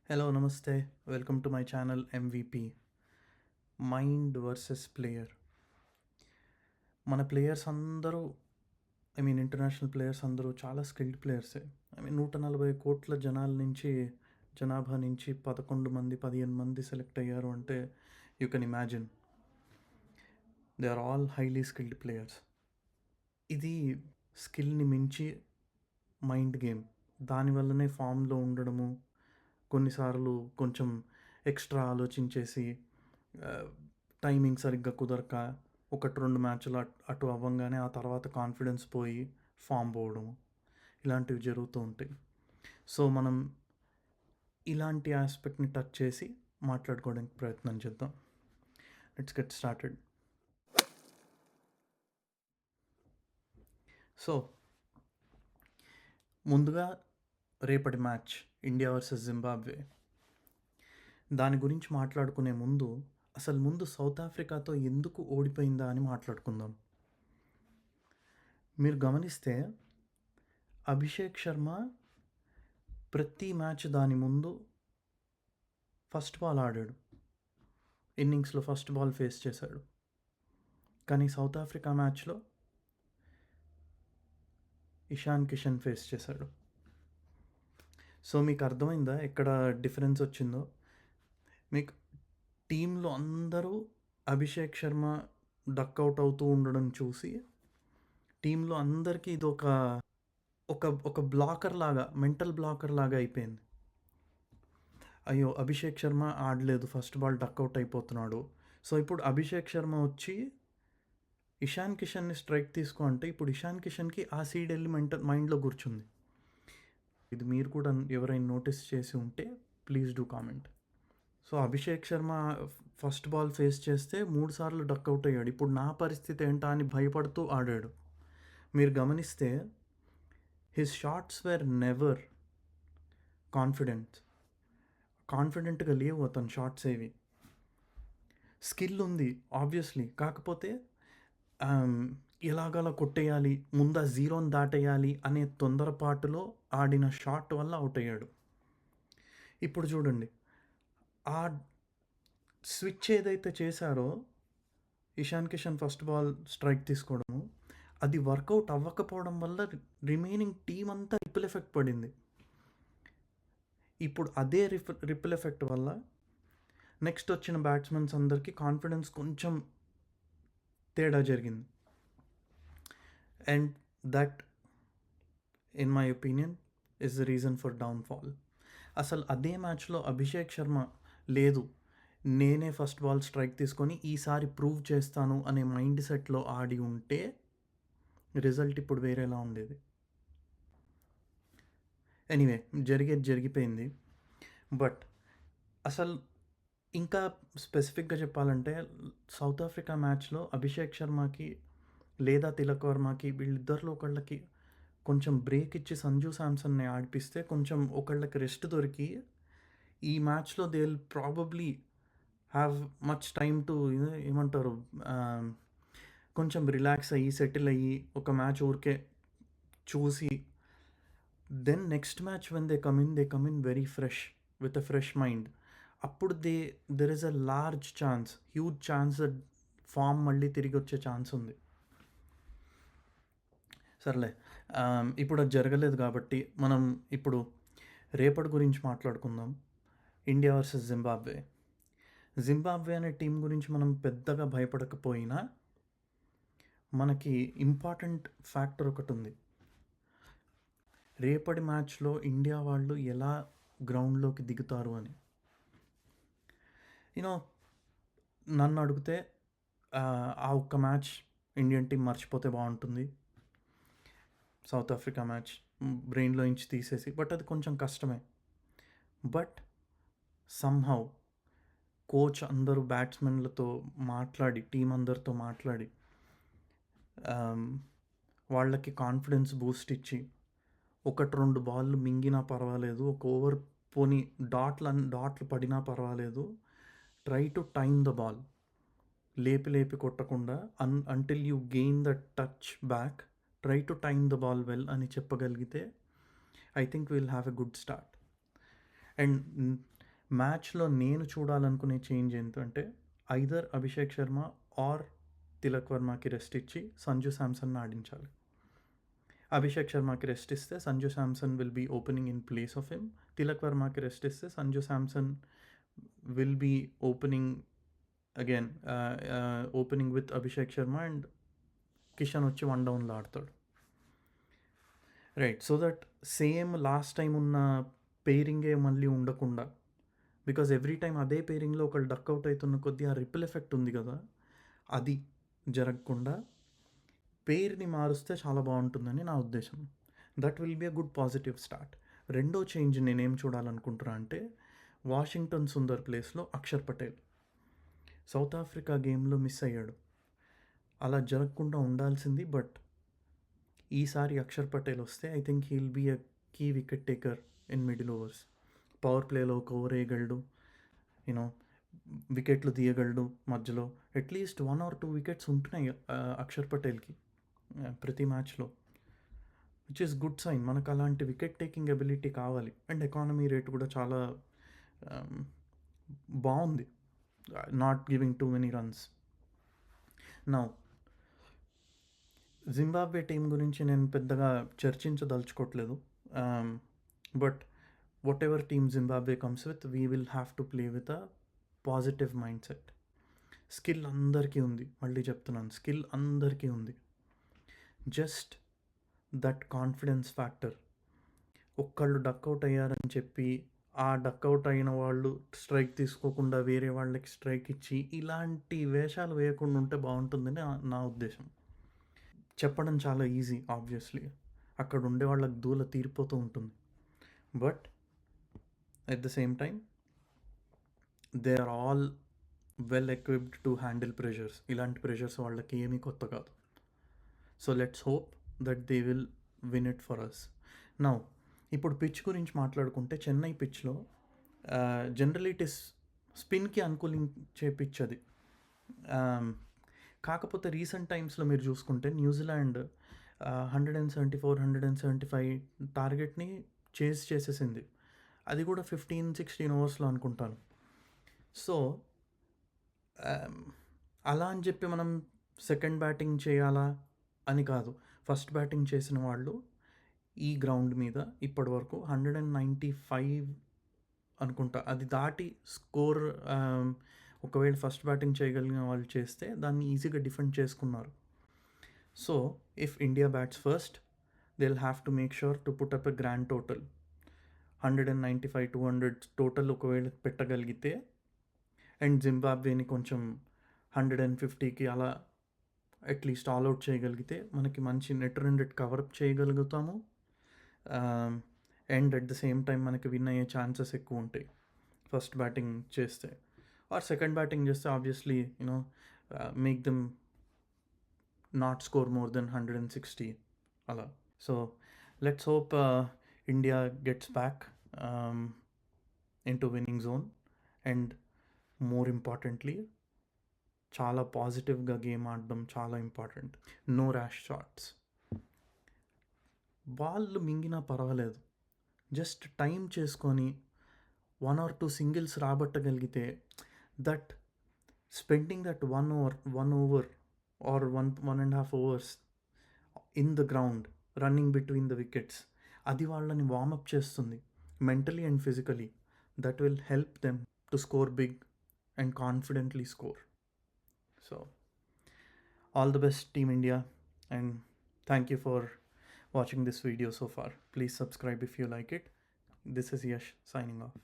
Hello, namaste. Welcome to my channel MVP. Mind versus player. మన players అందరూ international players అందరూ చాలా skilled ప్లేయర్సే. 140 కోట్ల జనాభా నుంచి 11 మంది 15 మంది సెలెక్ట్ అయ్యారు అంటే you can imagine. They are all highly skilled players. ఇది స్కిల్ని మించి మైండ్ గేమ్. దానివల్లనే ఫామ్లో ఉండడము, కొన్నిసార్లు కొంచెం ఎక్స్ట్రా ఆలోచించేసి టైమింగ్ సరిగ్గా కుదరక 1-2 మ్యాచ్లు అటు అవ్వంగానే ఆ తర్వాత కాన్ఫిడెన్స్ పోయి ఫామ్ పోవడం, ఇలాంటివి జరుగుతూ ఉంటాయి. సో మనం ఇలాంటి ఆస్పెక్ట్ని టచ్ చేసి మాట్లాడుకోవడానికి ప్రయత్నం చేద్దాం. Let's get started. సో ముందుగా రేపటి మ్యాచ్ ఇండియా వర్సెస్ జింబాబ్వే. దాని గురించి మాట్లాడుకునే ముందు సౌత్ ఆఫ్రికాతో ఎందుకు ఓడిపోయిందా అని మాట్లాడుకుందాం. మీరు గమనిస్తే అభిషేక్ శర్మ ప్రతి మ్యాచ్ దాని ముందు ఫస్ట్ బాల్ ఆడాడు, ఇన్నింగ్స్లో ఫస్ట్ బాల్ ఫేస్ చేశాడు. కానీ సౌత్ ఆఫ్రికా మ్యాచ్లో ఇషాన్ కిషన్ ఫేస్ చేశాడు. సో మీకు అర్థమైందా ఎక్కడ డిఫరెన్స్ వచ్చిందో? మీకు టీంలో అందరూ అభిషేక్ శర్మ డక్అవుట్ అవుతూ ఉండడం చూసి టీంలో అందరికీ ఇది ఒక బ్లాకర్ లాగా, మెంటల్ బ్లాకర్ లాగా అయిపోయింది. అయ్యో, అభిషేక్ శర్మ ఆడలేదు, ఫస్ట్ బాల్ డక్అవుట్ అయిపోతున్నాడు. సో ఇప్పుడు అభిషేక్ శర్మ వచ్చి ఇషాన్ కిషన్ని స్ట్రైక్ తీసుకో అంటే ఇప్పుడు ఇషాన్ కిషన్కి ఆ సీడ్ వెళ్ళి మైండ్లో కూర్చుంది. ఇది మీరు కూడా ఎవరైనా నోటీస్ చేసి ఉంటే please do comment. So Abhishek Sharma first ball face చేస్తే 3 సార్లు డక్అవుట్ అయ్యాడు. ఇప్పుడు నా పరిస్థితి ఏంటా అని భయపడుతూ ఆడాడు. మీరు గమనిస్తే హిస్ షాట్స్ వేర్ నెవర్ కాన్ఫిడెంట్గా లేవు అతని షాట్స్ ఏవి. స్కిల్ ఉంది ఆబ్వియస్లీ, కాకపోతే ఎలాగలా కొట్టేయాలి, ముందా జీరోని దాటేయాలి అనే తొందరపాటులో ఆడిన షాట్ వల్ల అవుట్ అయ్యాడు. ఇప్పుడు చూడండి, ఆ స్విచ్ ఏదైతే చేశారో Ishan Kishan first ball strike తీసుకోవడము, అది వర్కౌట్ అవ్వకపోవడం వల్ల రిమైనింగ్ టీం అంతా రిపుల్ ఎఫెక్ట్ పడింది. ఇప్పుడు అదే రిపుల్ ఎఫెక్ట్ వల్ల నెక్స్ట్ వచ్చిన బ్యాట్స్మెన్స్ అందరికీ కాన్ఫిడెన్స్ కొంచెం తేడా జరిగింది. And that in my opinion is the reason for downfall. అసలు అదే మ్యాచ్లో అభిషేక్ శర్మ లేదు, నేనే ఫస్ట్ బాల్ స్ట్రైక్ తీసుకొని ఈసారి ప్రూవ్ చేస్తాను అనే మైండ్ సెట్లో ఆడి ఉంటే రిజల్ట్ ఇప్పుడు వేరేలా ఉండేది. ఎనీవే, జరిగిపోయింది. బట్ అసలు ఇంకా స్పెసిఫిక్గా చెప్పాలంటే సౌత్ ఆఫ్రికా మ్యాచ్లో అభిషేక్ శర్మకి లేదా తిలక్ వర్మకి వీళ్ళిద్దరిలో ఒకళ్ళకి కొంచెం బ్రేక్ ఇచ్చి సంజు శాంసన్ని ఆడిపిస్తే కొంచెం ఒకళ్ళకి రెస్ట్ దొరికి ఈ మ్యాచ్లో they will probably have much time to ఏమంటారు, కొంచెం రిలాక్స్ అయ్యి సెటిల్ అయ్యి ఒక మ్యాచ్ ఊరికే చూసి then next match when they come in very fresh with a fresh mind. అప్పుడు there is a large chance, huge chance that form మళ్ళీ తిరిగి వచ్చే ఛాన్స్ ఉంది. సర్లే, ఇప్పుడు అది జరగలేదు కాబట్టి మనం ఇప్పుడు రేపటి గురించి మాట్లాడుకుందాం. ఇండియా వర్సెస్ జింబాబ్వే అనే టీం గురించి మనం పెద్దగా భయపడకపోయినా మనకి ఇంపార్టెంట్ ఫ్యాక్టర్ ఒకటి ఉంది. రేపటి మ్యాచ్లో ఇండియా వాళ్ళు ఎలా గ్రౌండ్లోకి దిగుతారు అని. నన్ను అడిగితే ఆ ఒక్క మ్యాచ్ ఇండియన్ టీం మర్చిపోతే బాగుంటుంది, సౌత్ ఆఫ్రికా మ్యాచ్ బ్రెయిన్లో నుంచి తీసేసి. బట్ అది కొంచెం కష్టమే. బట్ సమ్హౌ కోచ్ అందరూ బ్యాట్స్మెన్లతో మాట్లాడి, టీం అందరితో మాట్లాడి వాళ్ళకి కాన్ఫిడెన్స్ బూస్ట్ ఇచ్చి 1-2 బాళ్ళు మింగినా పర్వాలేదు, ఒక ఓవర్ పోని డాట్లు పడినా పర్వాలేదు, try to time the ball, లేపి కొట్టకుండా until you gain the touch back, try to time the ball well అని చెప్పగలిగితే I think will have a good start. And మ్యాచ్‌లో నేను చూడాలనుకునే చేంజ్ ఏంటంటే ఐదర్ అభిషేక్ శర్మ ఆర్ తిలక్ వర్మకి రెస్ట్ ఇచ్చి సంజు శాంసన్‌ని ఆడించాలి. అభిషేక్ శర్మకి రెస్ట్ ఇస్తే Sanju Samson will be opening in place of him. Tilak వర్మకి రెస్ట్ ఇస్తే Sanju Samson will be opening again opening with Abhishek Sharma and Kishan వచ్చి 1 డౌన్‌లో ఆడతాడు. Right. So that same last time ఉన్న పెయిరింగే మళ్ళీ ఉండకుండా, బికాజ్ ఎవ్రీ టైమ్ అదే పెయిరింగ్లో ఒకళ్ళు డక్అవుట్ అవుతున్న కొద్దీ ఆ రిపుల్ ఎఫెక్ట్ ఉంది కదా, అది జరగకుండా పేరుని మారుస్తే చాలా బాగుంటుందని నా ఉద్దేశం. That will be a good positive start. రెండో చేంజ్ నేనేం చూడాలనుకుంటున్నా అంటే వాషింగ్టన్ సుందర్ ప్లేస్లో అక్షర్ పటేల్. సౌత్ ఆఫ్రికా గేమ్లో మిస్ అయ్యాడు. అలా జరగకుండా ఉండాల్సింది. బట్ ఈసారి అక్షర్ పటేల్ వస్తే I think he'll be a key wicket taker in middle overs. Power ప్లేలో ఒక ఓవర్ వేయగలడు, యూనో వికెట్లు తీయగలడు మధ్యలో. అట్లీస్ట్ 1 or 2 వికెట్స్ ఉంటున్నాయి అక్షర్ పటేల్కి ప్రతి మ్యాచ్లో, విచ్ ఈస్ గుడ్ సైన్. మనకు అలాంటి వికెట్ టేకింగ్ ఎబిలిటీ కావాలి. అండ్ ఎకానమీ రేట్ కూడా చాలా బాగుంది, not giving too many runs. Now Zimbabwe team గురించి నేను పెద్దగా చర్చించదలుచుకోవట్లేదు. But whatever team Zimbabwe comes with, we will have to play with a positive mind set. Skill అందరికీ ఉంది, మళ్ళీ చెప్తున్నాను, స్కిల్ అందరికీ ఉంది. Just that confidence factor. ఒక్కళ్ళు డక్అవుట్ అయ్యారని చెప్పి ఆ డక్అవుట్ అయిన వాళ్ళు స్ట్రైక్ తీసుకోకుండా వేరే వాళ్ళకి స్ట్రైక్ ఇచ్చి ఇలాంటి వేషాలు వేయకుండా ఉంటే బాగుంటుందని నా ఉద్దేశం. చెప్పడం చాలా ఈజీ ఆబ్వియస్లీ, అక్కడ ఉండే వాళ్ళకి దూల తీరిపోతూ ఉంటుంది. But at the same time they are all well equipped to handle pressures. ఇలాంటి ప్రెషర్స్ వాళ్ళకి ఏమీ కొత్త కాదు. So let's hope that they will win it for us. Now ఇప్పుడు పిచ్ గురించి మాట్లాడుకుంటే చెన్నై పిచ్లో జనరల్ ఇట్ ఇస్ స్పిన్కి అనుకూలించే పిచ్ అది. కాకపోతే రీసెంట్ టైమ్స్లో మీరు చూసుకుంటే న్యూజిలాండ్ 174, 175 టార్గెట్ని చేసేసింది. అది కూడా 15-16 ఓవర్స్లో అనుకుంటాను. సో అలా అని చెప్పి మనం సెకండ్ బ్యాటింగ్ చేయాలా అని కాదు. ఫస్ట్ బ్యాటింగ్ చేసిన వాళ్ళు ఈ గ్రౌండ్ మీద ఇప్పటి వరకు 195 అనుకుంటా, అది దాటి స్కోర్ ఒకవేళ ఫస్ట్ బ్యాటింగ్ చేయగలిగిన వాళ్ళు చేస్తే దాన్ని ఈజీగా డిఫెండ్ చేసుకున్నారు. So if India bats first, they will have to make sure to put up a grand total 195, 200 total ఒకవేళ పెట్టగలిగితే, అండ్ జింబాబ్వేని కొంచెం 150కి అలా అట్లీస్ట్ ఆల్అవుట్ చేయగలిగితే మనకి మంచి నెట్ రన్ రేట్ కవరప్ చేయగలుగుతాము. And at the same time మనకి win అయ్యే chances ఎక్కువ ఉంటాయి ఫస్ట్ బ్యాటింగ్ చేస్తే. ఆర్ సెకండ్ బ్యాటింగ్ చేస్తే obviously you know make them not score more than 160 అలా. So let's hope India gets back into winning zone. And more importantly చాలా పాజిటివ్గా game ఆడడం చాలా important. No rash shots. Ball మింగినా పర్వాలేదు, just time చేసుకొని 1 or 2 singles రాబట్టగలిగితే, that spending that 1 over or 1.5 hours in the ground running between the wickets, అది వాళ్ళని వార్మప్ చేస్తుంది mentally and physically. That will help them to score big and confidently score. So all the best Team India, and thank you for watching this video so far. Please subscribe if you like it. This is Yash signing off.